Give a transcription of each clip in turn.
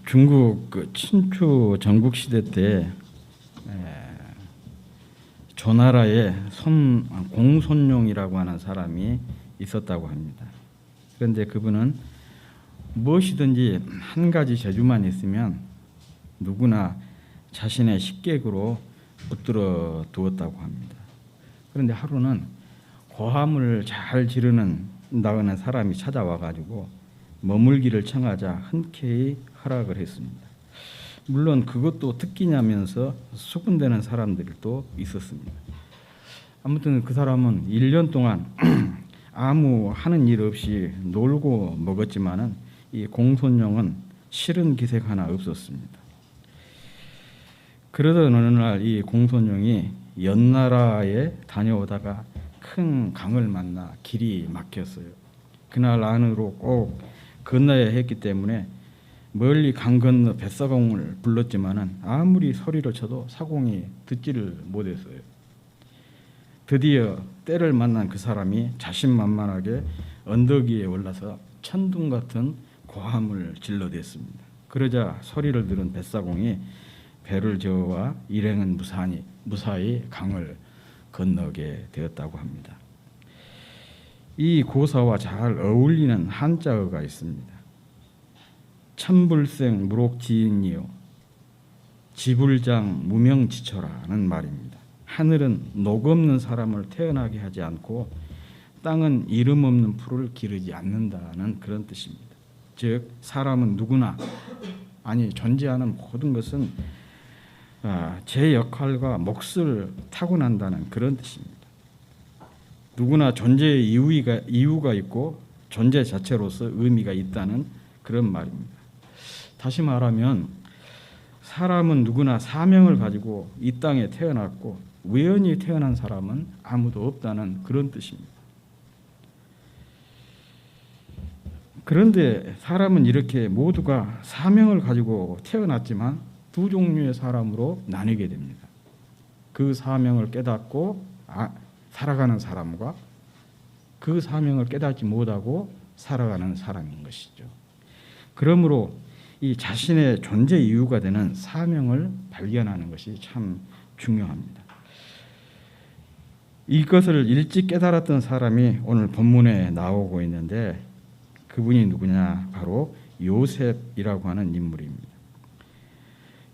중국 그 친추 전국 시대 때 조나라에 공손룡이라고 하는 사람이 있었다고 합니다. 그런데 그분은 무엇이든지 한 가지 재주만 있으면 누구나 자신의 식객으로 붙들어 두었다고 합니다. 그런데 하루는 고함을 잘 지르는 사람이 찾아와 가지고 머물기를 청하자 흔쾌히 허락을 했습니다. 물론 그것도 특기냐면서 수군대는 사람들이 또 있었습니다. 아무튼 그 사람은 1년 동안 아무 하는 일 없이 놀고 먹었지만은 이 공손룡은 싫은 기색 하나 없었습니다. 그러던 어느 날 이 공손룡이 연나라에 다녀오다가 큰 강을 만나 길이 막혔어요. 그날 안으로 꼭 건너야 했기 때문에 멀리 강 건너 뱃사공을 불렀지만은 아무리 소리를 쳐도 사공이 듣지를 못했어요. 드디어 때를 만난 그 사람이 자신만만하게 언덕 위에 올라서 천둥 같은 고함을 질러댔습니다. 그러자 소리를 들은 뱃사공이 배를 저어와 일행은 무사히 강을 건너게 되었다고 합니다. 이 고사와 잘 어울리는 한자어가 있습니다. 천불생 무록지인이요 지불장 무명지처라는 말입니다. 하늘은 녹 없는 사람을 태어나게 하지 않고 땅은 이름 없는 풀을 기르지 않는다는 그런 뜻입니다. 즉 사람은 누구나 존재하는 모든 것은 제 역할과 몫을 타고난다는 그런 뜻입니다. 누구나 존재의 이유가 있고 존재 자체로서 의미가 있다는 그런 말입니다. 다시 말하면 사람은 누구나 사명을 가지고 이 땅에 태어났고 우연히 태어난 사람은 아무도 없다는 그런 뜻입니다. 그런데 사람은 이렇게 모두가 사명을 가지고 태어났지만 두 종류의 사람으로 나뉘게 됩니다. 그 사명을 깨닫고 살아가는 사람과 그 사명을 깨닫지 못하고 살아가는 사람인 것이죠. 그러므로 이 자신의 존재 이유가 되는 사명을 발견하는 것이 참 중요합니다. 이것을 일찍 깨달았던 사람이 오늘 본문에 나오고 있는데 그분이 누구냐? 바로 요셉이라고 하는 인물입니다.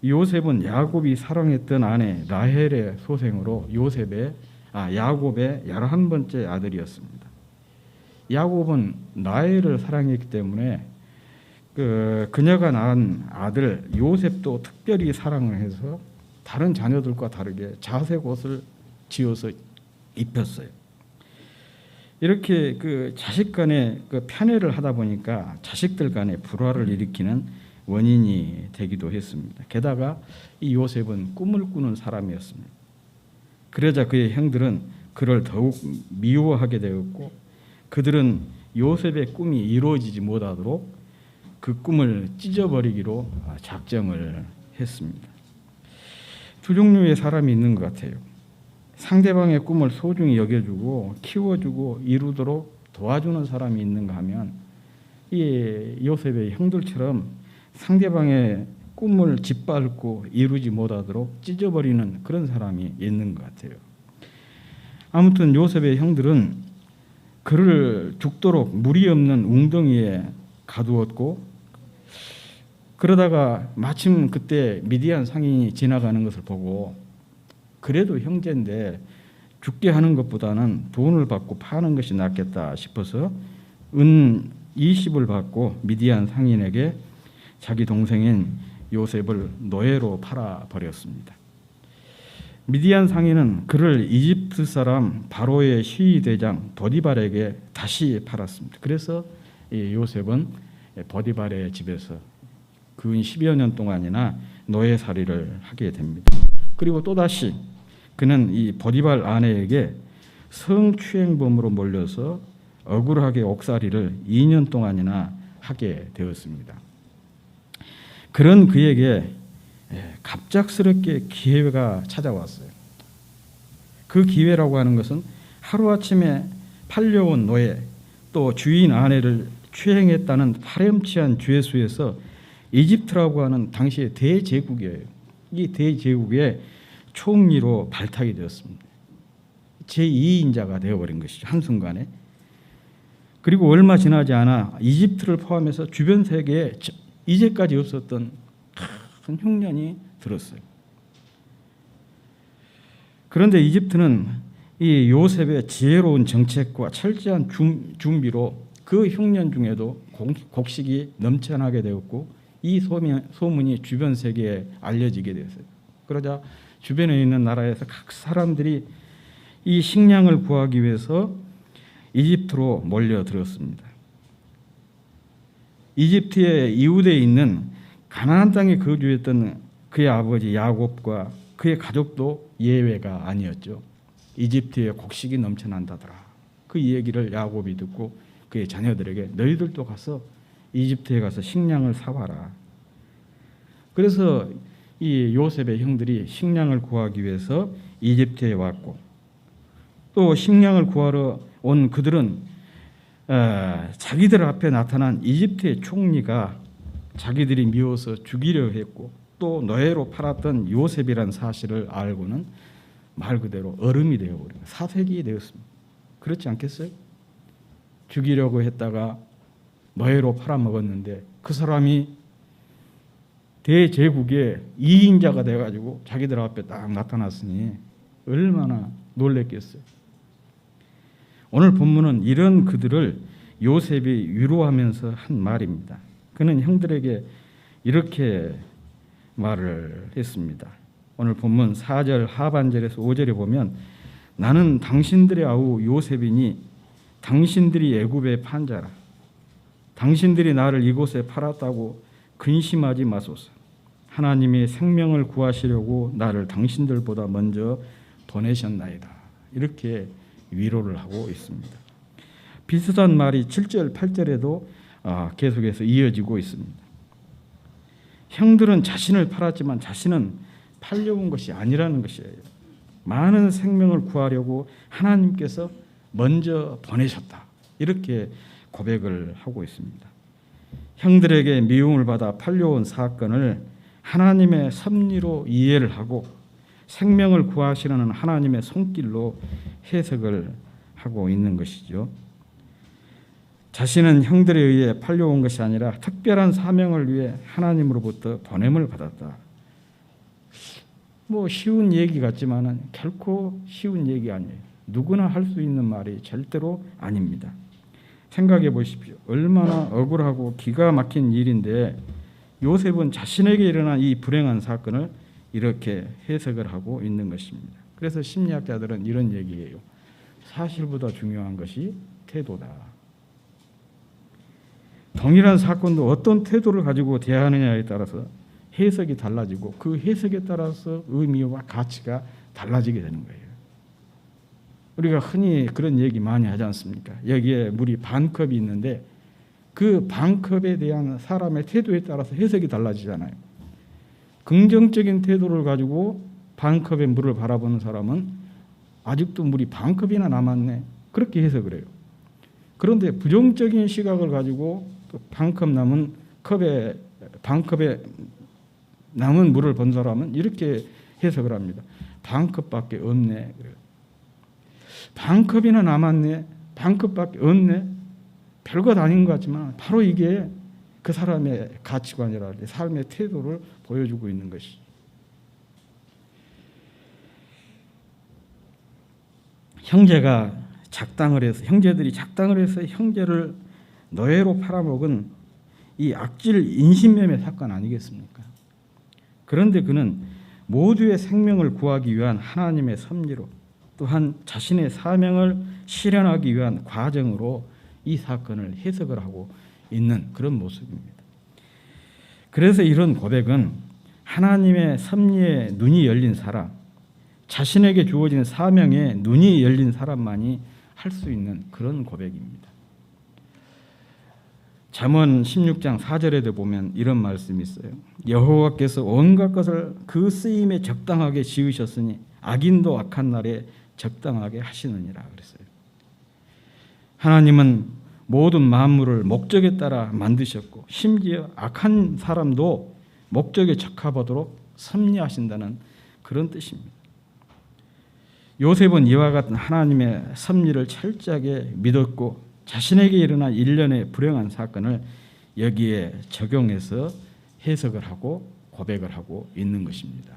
요셉은 야곱이 사랑했던 아내 라헬의 소생으로 야곱의 11번째 아들이었습니다. 야곱은 라헬을 사랑했기 때문에 그녀가 낳은 아들 요셉도 특별히 사랑을 해서 다른 자녀들과 다르게 자색 옷을 지어서 입혔어요. 이렇게 자식 간에 편애를 하다 보니까 자식들 간에 불화를 일으키는 원인이 되기도 했습니다. 게다가 이 요셉은 꿈을 꾸는 사람이었습니다. 그러자 그의 형들은 그를 더욱 미워하게 되었고 그들은 요셉의 꿈이 이루어지지 못하도록 그 꿈을 찢어버리기로 작정을 했습니다. 두 종류의 사람이 있는 것 같아요. 상대방의 꿈을 소중히 여겨주고 키워주고 이루도록 도와주는 사람이 있는가 하면 이 요셉의 형들처럼 상대방의 꿈을 짓밟고 이루지 못하도록 찢어버리는 그런 사람이 있는 것 같아요. 아무튼 요셉의 형들은 그를 죽도록 물이 없는 웅덩이에 가두었고 그러다가 마침 그때 미디안 상인이 지나가는 것을 보고 그래도 형제인데 죽게 하는 것보다는 돈을 받고 파는 것이 낫겠다 싶어서 은 20을 받고 미디안 상인에게 자기 동생인 요셉을 노예로 팔아버렸습니다. 미디안 상인은 그를 이집트 사람 바로의 시위대장 보디발에게 다시 팔았습니다. 그래서 이 요셉은 보디발의 집에서 근 10여 년 동안이나 노예살이를 하게 됩니다. 그리고 또다시 그는 이 보디발 아내에게 성추행범으로 몰려서 억울하게 옥살이를 2년 동안이나 하게 되었습니다. 그런 그에게 갑작스럽게 기회가 찾아왔어요. 그 기회라고 하는 것은 하루아침에 팔려온 노예 또 주인 아내를 추행했다는 파렴치한 죄수에서 이집트라고 하는 당시의 대제국이에요. 이 대제국의 총리로 발탁이 되었습니다. 제2인자가 되어버린 것이죠. 한순간에. 그리고 얼마 지나지 않아 이집트를 포함해서 주변 세계에 이제까지 없었던 큰 흉년이 들었어요. 그런데 이집트는 이 요셉의 지혜로운 정책과 철저한 준비로 그 흉년 중에도 곡식이 넘쳐나게 되었고 이 소문이 주변 세계에 알려지게 되었어요. 그러자 주변에 있는 나라에서 각 사람들이 이 식량을 구하기 위해서 이집트로 몰려들었습니다. 이집트의 이웃에 있는 가나안 땅에 거주했던 그의 아버지 야곱과 그의 가족도 예외가 아니었죠. 이집트에 곡식이 넘쳐난다더라. 그 얘기를 야곱이 듣고 그의 자녀들에게 너희들도 가서 이집트에 가서 식량을 사와라. 그래서 이 요셉의 형들이 식량을 구하기 위해서 이집트에 왔고 또 식량을 구하러 온 그들은 자기들 앞에 나타난 이집트의 총리가 자기들이 미워서 죽이려 했고 또 노예로 팔았던 요셉이라는 사실을 알고는 말 그대로 얼음이 되어버린 사색이 되었습니다. 그렇지 않겠어요? 죽이려고 했다가 노예로 팔아먹었는데 그 사람이 대제국의 2인자가 돼가지고 자기들 앞에 딱 나타났으니 얼마나 놀랬겠어요. 오늘 본문은 이런 그들을 요셉이 위로하면서 한 말입니다. 그는 형들에게 이렇게 말을 했습니다. 오늘 본문 4절 하반절에서 5절에 보면 나는 당신들의 아우 요셉이니 당신들이 애굽의 판자라. 당신들이 나를 이곳에 팔았다고 근심하지 마소서. 하나님의 생명을 구하시려고 나를 당신들보다 먼저 보내셨나이다. 이렇게 위로를 하고 있습니다. 비슷한 말이 7절, 8절에도 계속해서 이어지고 있습니다. 형들은 자신을 팔았지만 자신은 팔려온 것이 아니라는 것이에요. 많은 생명을 구하려고 하나님께서 먼저 보내셨다. 이렇게 고백을 하고 있습니다. 형들에게 미움을 받아 팔려온 사건을 하나님의 섭리로 이해를 하고 생명을 구하시려는 하나님의 손길로 해석을 하고 있는 것이죠. 자신은 형들에 의해 팔려온 것이 아니라 특별한 사명을 위해 하나님으로부터 보냄을 받았다. 뭐 쉬운 얘기 같지만은 결코 쉬운 얘기 아니에요. 누구나 할 수 있는 말이 절대로 아닙니다. 생각해 보십시오. 얼마나 억울하고 기가 막힌 일인데 요셉은 자신에게 일어난 이 불행한 사건을 이렇게 해석을 하고 있는 것입니다. 그래서 심리학자들은 이런 얘기예요. 사실보다 중요한 것이 태도다. 동일한 사건도 어떤 태도를 가지고 대하느냐에 따라서 해석이 달라지고 그 해석에 따라서 의미와 가치가 달라지게 되는 거예요. 우리가 흔히 그런 얘기 많이 하지 않습니까? 여기에 물이 반 컵이 있는데 그 반 컵에 대한 사람의 태도에 따라서 해석이 달라지잖아요. 긍정적인 태도를 가지고 반 컵의 물을 바라보는 사람은 아직도 물이 반 컵이나 남았네. 그렇게 해석을 해요. 그런데 부정적인 시각을 가지고 반 컵 남은 반 컵에 남은 물을 본 사람은 이렇게 해석을 합니다. 반 컵밖에 없네. 반 컵이나 남았네. 반 컵밖에 없네. 별것 아닌 것 같지만 바로 이게 그 사람의 가치관이랄지 삶의 태도를 보여주고 있는 것이. 형제들이 작당을 해서 형제를 노예로 팔아먹은 이 악질 인신매매 사건 아니겠습니까? 그런데 그는 모두의 생명을 구하기 위한 하나님의 섭리로 또한 자신의 사명을 실현하기 위한 과정으로 이 사건을 해석을 하고 있는 그런 모습입니다. 그래서 이런 고백은 하나님의 섭리에 눈이 열린 사람, 자신에게 주어진 사명에 눈이 열린 사람만이 할 수 있는 그런 고백입니다. 잠언 16장 4절에도 보면 이런 말씀이 있어요. 여호와께서 온갖 것을 그 쓰임에 적당하게 지으셨으니 악인도 악한 날에 적당하게 하시느니라 그랬어요. 하나님은 모든 만물을 목적에 따라 만드셨고 심지어 악한 사람도 목적에 적합하도록 섭리하신다는 그런 뜻입니다. 요셉은 이와 같은 하나님의 섭리를 철저하게 믿었고 자신에게 일어난 일련의 불행한 사건을 여기에 적용해서 해석을 하고 고백을 하고 있는 것입니다.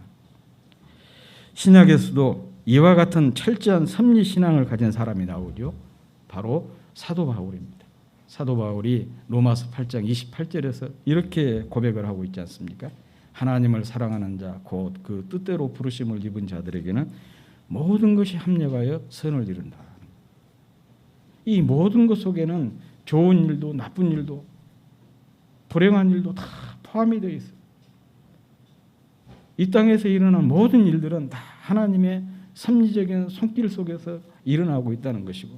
신약에서도 이와 같은 철저한 섭리 신앙을 가진 사람이 나오죠. 바로 사도 바울입니다. 사도 바울이 로마서 8장 28절에서 이렇게 고백을 하고 있지 않습니까? 하나님을 사랑하는 자 곧 그 뜻대로 부르심을 입은 자들에게는 모든 것이 합력하여 선을 이룬다. 이 모든 것 속에는 좋은 일도 나쁜 일도 불행한 일도 다 포함이 되어 있어요. 이 땅에서 일어난 모든 일들은 다 하나님의 섭리적인 손길 속에서 일어나고 있다는 것이고,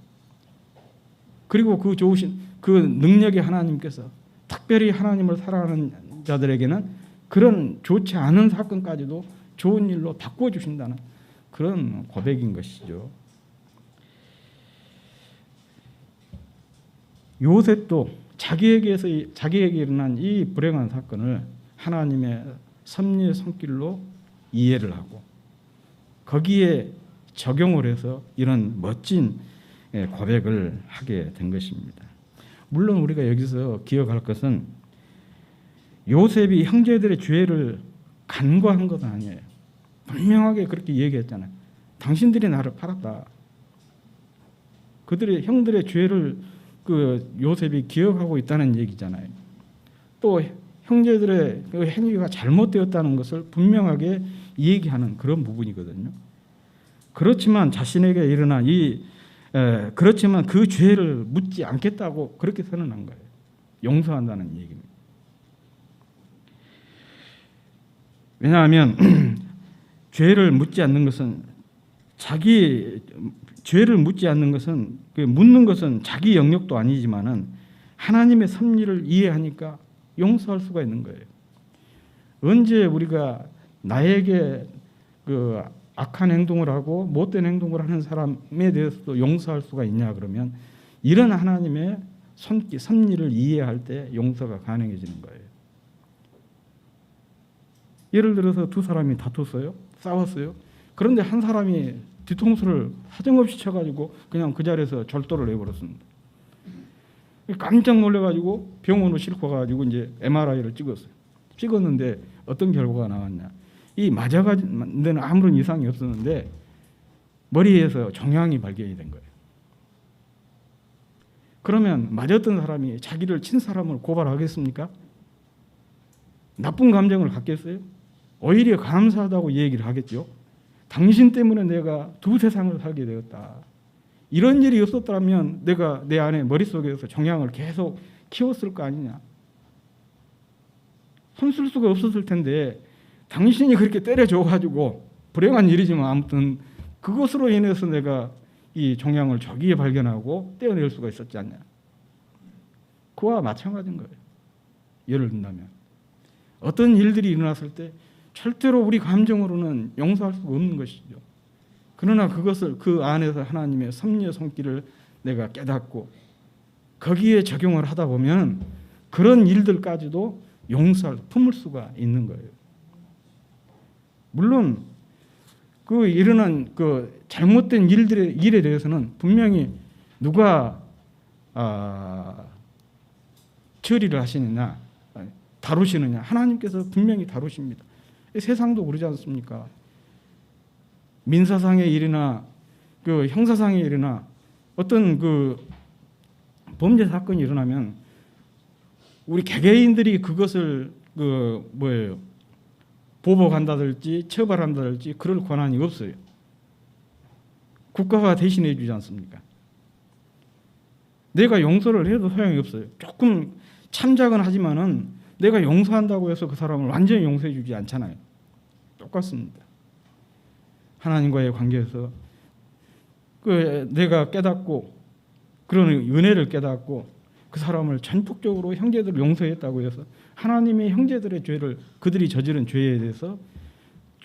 그리고 그 좋으신 그 능력의 하나님께서 특별히 하나님을 사랑하는 자들에게는 그런 좋지 않은 사건까지도 좋은 일로 바꿔주신다는 그런 고백인 것이죠. 요셉도 자기에게 일어난 이 불행한 사건을 하나님의 섭리의 손길로 이해를 하고 거기에 적용을 해서 이런 멋진 고백을 하게 된 것입니다. 물론 우리가 여기서 기억할 것은 요셉이 형제들의 죄를 간과한 것은 아니에요. 분명하게 그렇게 얘기했잖아요. 당신들이 나를 팔았다. 그들의 형들의 죄를 그 요셉이 기억하고 있다는 얘기잖아요. 또 형제들의 그 행위가 잘못되었다는 것을 분명하게 얘기하는 그런 부분이거든요. 그렇지만 자신에게 일어난 그렇지만 그 죄를 묻지 않겠다고 그렇게 선언한 거예요. 용서한다는 얘기입니다. 왜냐하면 죄를 묻지 않는 것은 묻는 것은 자기 영역도 아니지만은 하나님의 섭리를 이해하니까 용서할 수가 있는 거예요. 언제 우리가 나에게 그 악한 행동을 하고 못된 행동을 하는 사람에 대해서도 용서할 수가 있냐 그러면 이런 하나님의 섭리를 이해할 때 용서가 가능해지는 거예요. 예를 들어서 두 사람이 다퉜어요. 싸웠어요. 그런데 한 사람이 뒤통수를 사정없이 쳐가지고 그냥 그 자리에서 절도를 해버렸습니다. 깜짝 놀래가지고 병원으로 싣고 가가지고 이제 MRI를 찍었어요. 찍었는데 어떤 결과가 나왔냐? 이 맞아가는 데는 아무런 이상이 없었는데 머리에서 종양이 발견이 된 거예요. 그러면 맞았던 사람이 자기를 친 사람을 고발하겠습니까? 나쁜 감정을 갖겠어요? 오히려 감사하다고 얘기를 하겠죠. 당신 때문에 내가 두 세상을 살게 되었다. 이런 일이 없었다면 내가 내 안에 머릿속에서 종양을 계속 키웠을 거 아니냐. 손쓸 수가 없었을 텐데 당신이 그렇게 때려줘가지고 불행한 일이지만 아무튼 그것으로 인해서 내가 이 종양을 조기에 발견하고 떼어낼 수가 있었지 않냐. 그와 마찬가지인 거예요. 예를 든다면 어떤 일들이 일어났을 때 절대로 우리 감정으로는 용서할 수가 없는 것이죠. 그러나 그것을 그 안에서 하나님의 섭리의 손길을 내가 깨닫고 거기에 적용을 하다 보면 그런 일들까지도 품을 수가 있는 거예요. 물론 그 일어난 그 잘못된 일에 대해서는 분명히 누가 처리를 하시느냐 다루시느냐 하나님께서 분명히 다루십니다. 세상도 그러지 않습니까? 민사상의 일이나 그 형사상의 일이나 어떤 그 범죄 사건이 일어나면 우리 개개인들이 그것을 보복한다든지 처벌한다든지 그럴 권한이 없어요. 국가가 대신해 주지 않습니까? 내가 용서를 해도 소용이 없어요. 조금 참작은 하지만은 내가 용서한다고 해서 그 사람을 완전히 용서해 주지 않잖아요. 똑같습니다. 하나님과의 관계에서 내가 깨닫고 그런 은혜를 깨닫고 그 사람을 전폭적으로 형제들을 용서했다고 해서 하나님의 형제들의 죄를 그들이 저지른 죄에 대해서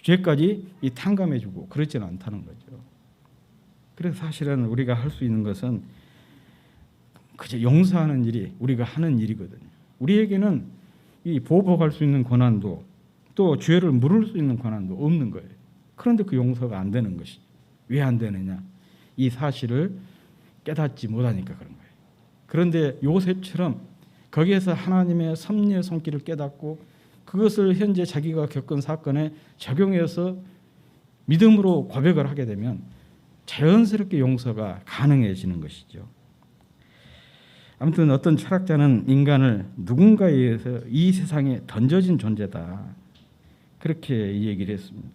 죄까지 탕감해주고 그렇지는 않다는 거죠. 그래서 사실은 우리가 할 수 있는 것은 그저 용서하는 일이 우리가 하는 일이거든요. 우리에게는 이 보복할 수 있는 권한도 또 죄를 물을 수 있는 권한도 없는 거예요. 그런데 그 용서가 안 되는 것이 왜 안 되느냐? 이 사실을 깨닫지 못하니까 그런 거예요. 그런데 요셉처럼 거기에서 하나님의 섭리의 손길을 깨닫고 그것을 현재 자기가 겪은 사건에 적용해서 믿음으로 고백을 하게 되면 자연스럽게 용서가 가능해지는 것이죠. 아무튼 어떤 철학자는 인간을 누군가에 의해서 이 세상에 던져진 존재다, 그렇게 얘기를 했습니다.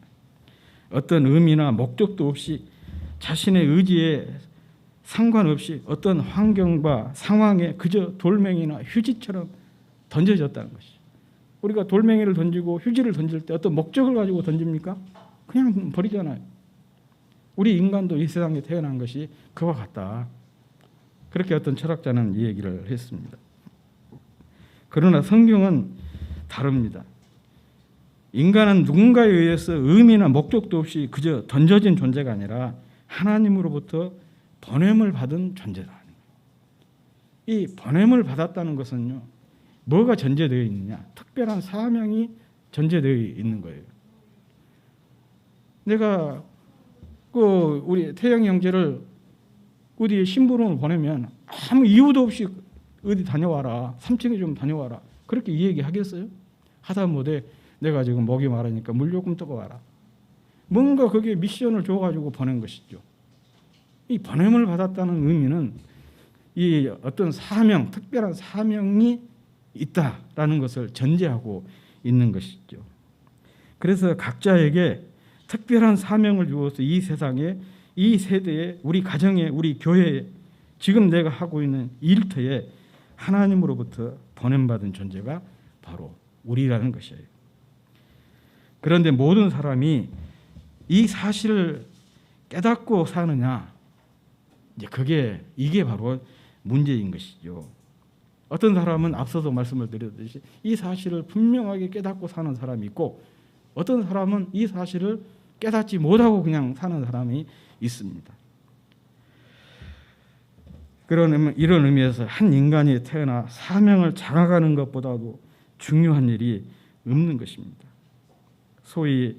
어떤 의미나 목적도 없이 자신의 의지에 상관없이 어떤 환경과 상황에 그저 돌멩이나 휴지처럼 던져졌다는 것이죠. 우리가 돌멩이를 던지고 휴지를 던질 때 어떤 목적을 가지고 던집니까? 그냥 버리잖아요. 우리 인간도 이 세상에 태어난 것이 그와 같다, 그렇게 어떤 철학자는 이 얘기를 했습니다. 그러나 성경은 다릅니다. 인간은 누군가에 의해서 의미나 목적도 없이 그저 던져진 존재가 아니라 하나님으로부터 보냄을 받은 존재다. 이 보냄을 받았다는 것은요, 뭐가 전제되어 있느냐? 특별한 사명이 전제되어 있는 거예요. 내가 우리 태영 형제를 어디에 심부름을 보내면 아무 이유도 없이 어디 다녀와라, 3층에 좀 다녀와라, 그렇게 이 얘기 하겠어요? 하다못해 내가 지금 목이 마르니까 물 조금 뜨고 와라. 뭔가 거기에 미션을 줘가지고 보낸 것이죠. 이 보냄을 받았다는 의미는 이 어떤 사명, 특별한 사명이 있다라는 것을 전제하고 있는 것이죠. 그래서 각자에게 특별한 사명을 주어서 이 세상에, 이 세대에, 우리 가정에, 우리 교회에, 지금 내가 하고 있는 일터에 하나님으로부터 보냄받은 존재가 바로 우리라는 것이에요. 그런데 모든 사람이 이 사실을 깨닫고 사느냐, 이게 바로 문제인 것이죠. 어떤 사람은 앞서서 말씀을 드렸듯이 이 사실을 분명하게 깨닫고 사는 사람이 있고, 어떤 사람은 이 사실을 깨닫지 못하고 그냥 사는 사람이 있습니다. 이런 의미에서 한 인간이 태어나 사명을 장악하는 것보다도 중요한 일이 없는 것입니다. 소위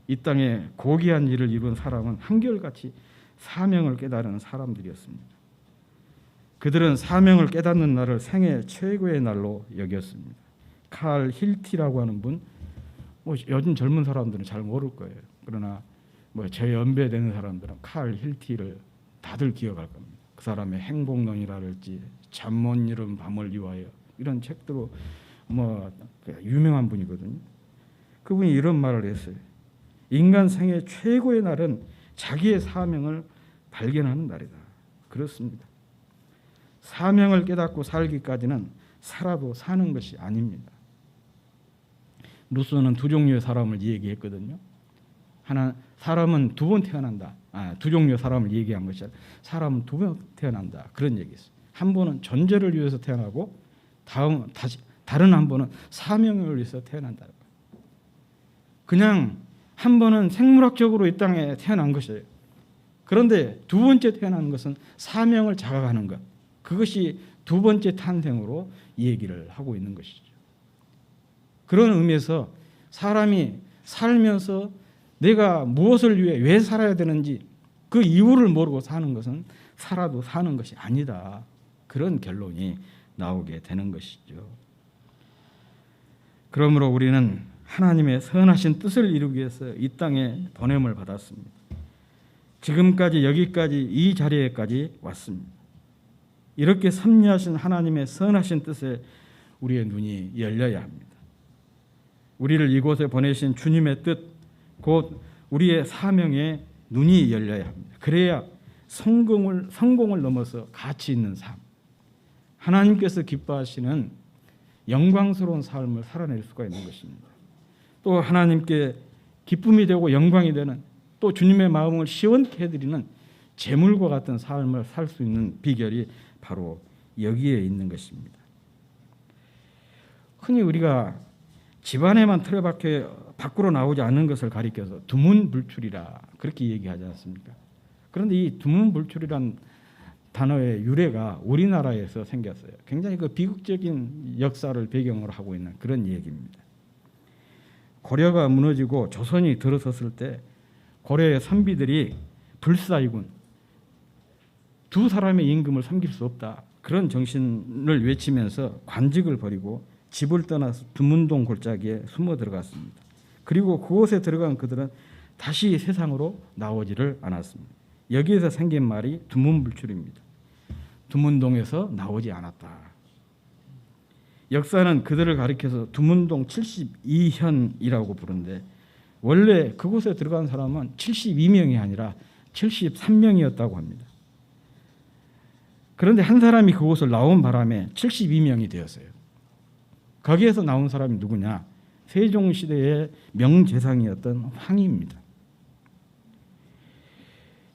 이 땅에 고귀한 일을 이룬 사람은 한결같이 사명을 깨달은 사람들이었습니다. 그들은 사명을 깨닫는 날을 생애 최고의 날로 여겼습니다. 칼 힐티라고 하는 분, 요즘 젊은 사람들은 잘 모를 거예요. 그러나 제 연배 되는 사람들은 칼 힐티를 다들 기억할 겁니다. 그 사람의 행복론이라든지 잠 못 이룬 밤을 위하여, 이런 책도 유명한 분이거든요. 그분이 이런 말을 했어요. 인간 생애 최고의 날은 자기의 사명을 발견하는 날이다. 그렇습니다. 사명을 깨닫고 살기까지는 살아도 사는 것이 아닙니다. 루소는 두 종류의 사람을 얘기했거든요. 하나, 사람은 두 번 태어난다. 두 종류의 사람을 얘기한 것이 아니라 사람은 두 번 태어난다, 그런 얘기였어요. 한 번은 존재를 위해서 태어나고 다른 한 번은 사명을 위해서 태어난다. 그냥 한 번은 생물학적으로 이 땅에 태어난 것이에요. 그런데 두 번째 태어난 것은 사명을 자각하는 것, 그것이 두 번째 탄생으로 이 얘기를 하고 있는 것이죠. 그런 의미에서 사람이 살면서 내가 무엇을 위해 왜 살아야 되는지 그 이유를 모르고 사는 것은 살아도 사는 것이 아니다, 그런 결론이 나오게 되는 것이죠. 그러므로 우리는 하나님의 선하신 뜻을 이루기 위해서 이 땅에 보냄을 받았습니다. 지금까지 여기까지 이 자리에까지 왔습니다. 이렇게 섭리하신 하나님의 선하신 뜻에 우리의 눈이 열려야 합니다. 우리를 이곳에 보내신 주님의 뜻, 곧 우리의 사명에 눈이 열려야 합니다. 그래야 성공을 넘어서 가치 있는 삶, 하나님께서 기뻐하시는 영광스러운 삶을 살아낼 수가 있는 것입니다. 또 하나님께 기쁨이 되고 영광이 되는, 또 주님의 마음을 시원케 해드리는 재물과 같은 삶을 살 수 있는 비결이 바로 여기에 있는 것입니다. 흔히 우리가 집안에만 틀어박혀 밖으로 나오지 않는 것을 가리켜서 두문불출이라 그렇게 얘기하지 않습니까? 그런데 이 두문불출이란 단어의 유래가 우리나라에서 생겼어요. 굉장히 그 비극적인 역사를 배경으로 하고 있는 그런 얘기입니다. 고려가 무너지고 조선이 들어섰을 때 고려의 선비들이 불사이군, 두 사람의 임금을 섬길 수 없다, 그런 정신을 외치면서 관직을 버리고 집을 떠나서 두문동 골짜기에 숨어 들어갔습니다. 그리고 그곳에 들어간 그들은 다시 세상으로 나오지를 않았습니다. 여기에서 생긴 말이 두문불출입니다. 두문동에서 나오지 않았다. 역사는 그들을 가리켜서 두문동 72현이라고 부르는데, 원래 그곳에 들어간 사람은 72명이 아니라 73명이었다고 합니다. 그런데 한 사람이 그곳을 나온 바람에 72명이 되었어요. 거기에서 나온 사람이 누구냐? 세종시대의 명재상이었던 황희입니다.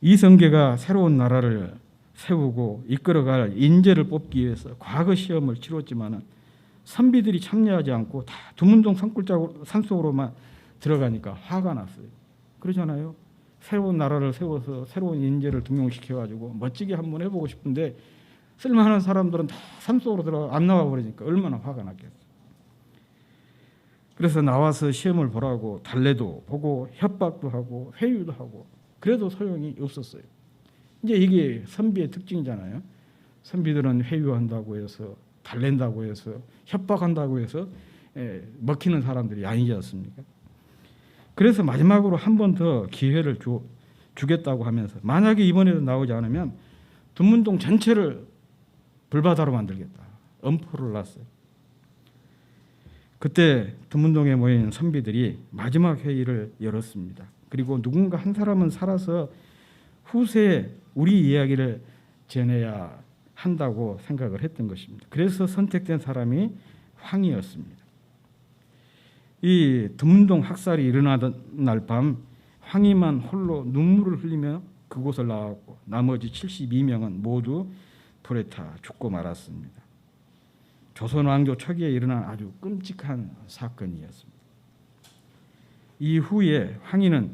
이성계가 새로운 나라를 세우고 이끌어갈 인재를 뽑기 위해서 과거 시험을 치렀지만 선비들이 참여하지 않고 다 두문동 산속으로만 들어가니까 화가 났어요. 그러잖아요. 새로운 나라를 세워서 새로운 인재를 등용시켜가지고 멋지게 한번 해보고 싶은데 쓸만한 사람들은 다 산속으로 들어가 안 나와 버리니까 얼마나 화가 났겠어요. 그래서 나와서 시험을 보라고 달래도 보고 협박도 하고 회유도 하고 그래도 소용이 없었어요. 이제 이게 선비의 특징이잖아요. 선비들은 회유한다고 해서 달랜다고 해서 협박한다고 해서 먹히는 사람들이 아니지 않습니까? 그래서 마지막으로 한 번 더 기회를 주겠다고 하면서 만약에 이번에도 나오지 않으면 두문동 전체를 불바다로 만들겠다, 엄포를 놨어요. 그때 두문동에 모인 선비들이 마지막 회의를 열었습니다. 그리고 누군가 한 사람은 살아서 후세에 우리 이야기를 전해야 한다고 생각을 했던 것입니다. 그래서 선택된 사람이 황희였습니다. 이 두문동 학살이 일어나던 날 밤 황희만 홀로 눈물을 흘리며 그곳을 나왔고 나머지 72명은 모두 불에 타 죽고 말았습니다. 조선 왕조 초기에 일어난 아주 끔찍한 사건이었습니다. 이후에 황희는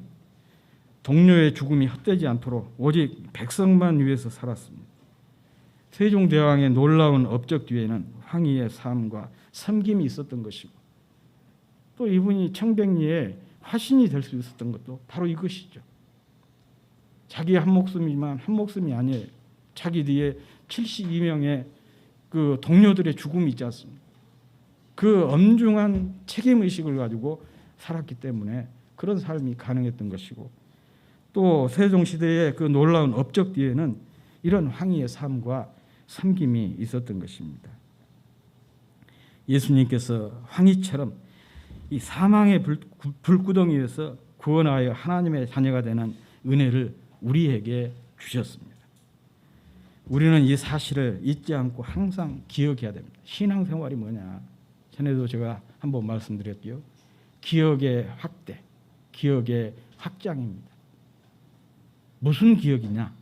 동료의 죽음이 헛되지 않도록 오직 백성만 위해서 살았습니다. 세종대왕의 놀라운 업적 뒤에는 황희의 삶과 섬김이 있었던 것이고 또 이분이 청백리의 화신이 될 수 있었던 것도 바로 이것이죠. 자기 한 목숨이지만 한 목숨이 아니에요. 자기 뒤에 72명의 그 동료들의 죽음이 있지 않습니까? 그 엄중한 책임의식을 가지고 살았기 때문에 그런 삶이 가능했던 것이고 또 세종시대의 그 놀라운 업적 뒤에는 이런 황희의 삶과 섬김이 있었던 것입니다. 예수님께서 황희처럼 이 사망의 불구덩이에서 구원하여 하나님의 자녀가 되는 은혜를 우리에게 주셨습니다. 우리는 이 사실을 잊지 않고 항상 기억해야 됩니다. 신앙생활이 뭐냐? 전에도 제가 한번 말씀드렸고요. 기억의 확대, 기억의 확장입니다. 무슨 기억이냐?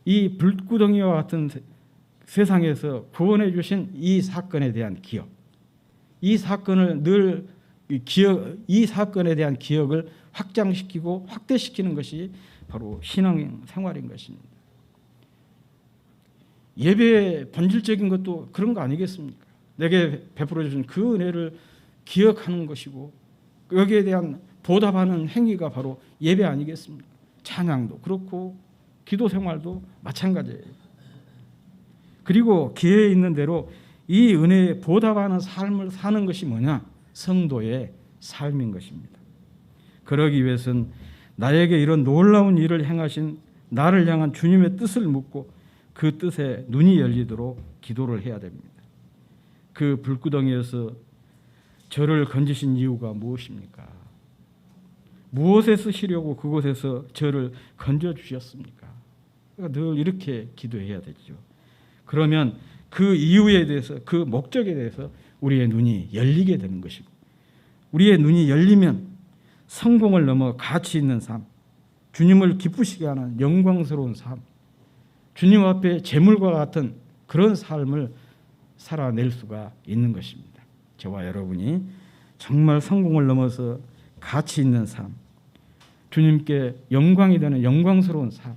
이 불구덩이와 같은 세상에서 구원해 주신 이 사건에 대한 기억, 이 사건을 늘 이 사건에 대한 기억을 확장시키고 확대시키는 것이 바로 신앙생활인 것입니다. 예배의 본질적인 것도 그런 거 아니겠습니까? 내게 베풀어 주신 그 은혜를 기억하는 것이고 여기에 대한 보답하는 행위가 바로 예배 아니겠습니까? 찬양도 그렇고 기도 생활도 마찬가지예요. 그리고 기회에 있는 대로 이 은혜에 보답하는 삶을 사는 것이 뭐냐? 성도의 삶인 것입니다. 그러기 위해서는 나에게 이런 놀라운 일을 행하신 나를 향한 주님의 뜻을 묻고 그 뜻에 눈이 열리도록 기도를 해야 됩니다. 그 불구덩이에서 저를 건지신 이유가 무엇입니까? 무엇에 쓰시려고 그곳에서 저를 건져주셨습니까? 그러니까 늘 이렇게 기도해야 되죠. 그러면 그 이유에 대해서 그 목적에 대해서 우리의 눈이 열리게 되는 것이고 우리의 눈이 열리면 성공을 넘어 가치 있는 삶, 주님을 기쁘시게 하는 영광스러운 삶, 주님 앞에 재물과 같은 그런 삶을 살아낼 수가 있는 것입니다. 저와 여러분이 정말 성공을 넘어서 가치 있는 삶, 주님께 영광이 되는 영광스러운 삶,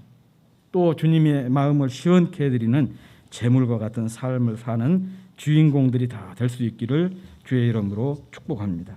또 주님의 마음을 시원케 해드리는 재물과 같은 삶을 사는 주인공들이 다 될 수 있기를 주의 이름으로 축복합니다.